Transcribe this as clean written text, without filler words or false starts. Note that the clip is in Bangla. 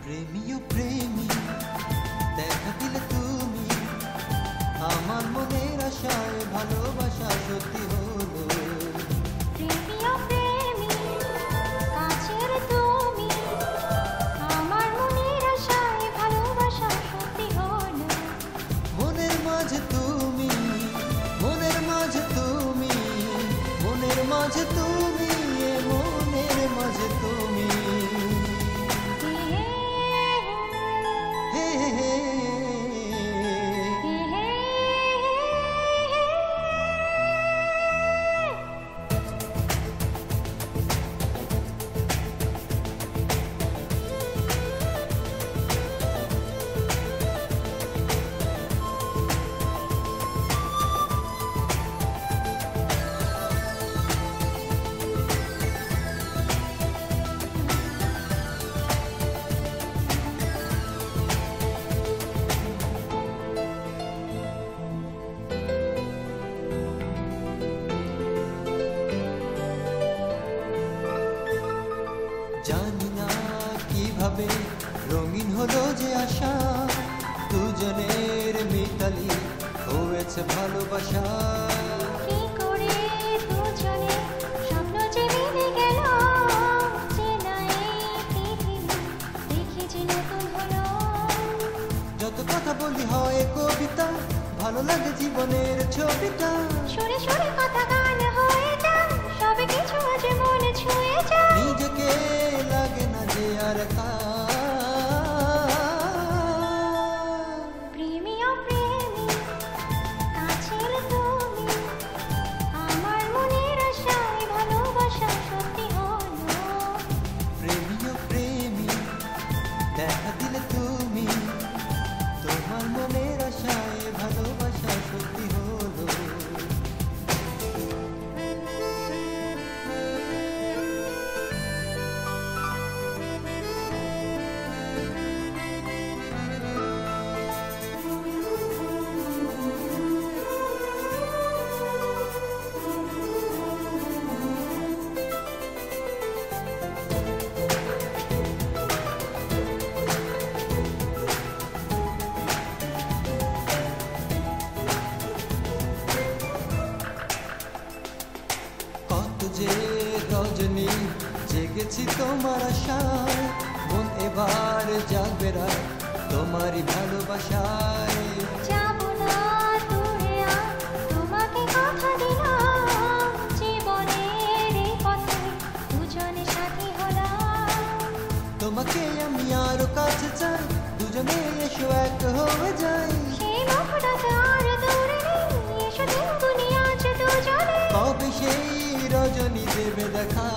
প্রেমী প্রেমী দেখা দিলে তুমি আমার মনের আশায় ভালোবাসা সত্যি হলো। প্রেমী প্রেমী কাছের তুমি আমার মনের আশায় ভালোবাসা সত্যি হলো। মনের মাঝে তুমি মনের মাঝে তুমি মনের মাঝে তুমি মনের মাঝে তুমি জানি না কিভাবে রঙিন হলো যে আশা, দুজনের মিতালি হয়েছে ভালোবাসা। কি করে দুজনে স্বপ্ন যে মিলে গেল, চেনা এই পৃথিবী দেখি যে নতুন হলো। যত কথা বলি হয় কবিতা, ভালো লাগে জীবনের ছবিটা। সুরে সুরে কথা গান হয়ে যায়, সবে কিছু আজ মনে ছুঁয়ে যায়। নিজেকে লাগে না যে আর প্রেমী প্রেমী কাছের তুমি আমার মনের আশায় ভালোবাসা সত্যি হলো। প্রেমী প্রেমী দেখা দিলে তুমি তোমার মনের আশায় ভালোবাসা সত্যি হলো। যে রজনী জেগেছি তোমার আশায়, মন এবার জাগবে রাত তোমারই ভালোবাসায়। যাব না দূরে আর তোমাকে কথা দিলাম, জীবনের এই পথে দুজনে সাথী হলাম। তোমাকে আমি আরো কাছে চাই, দুজনে এসো এক হয়ে যাই। সেই মুখটা আর দূরে নেই, এসো দিন দুনিয়া আছে দুজনে। কবে সেই রজনী দেবে দেখা।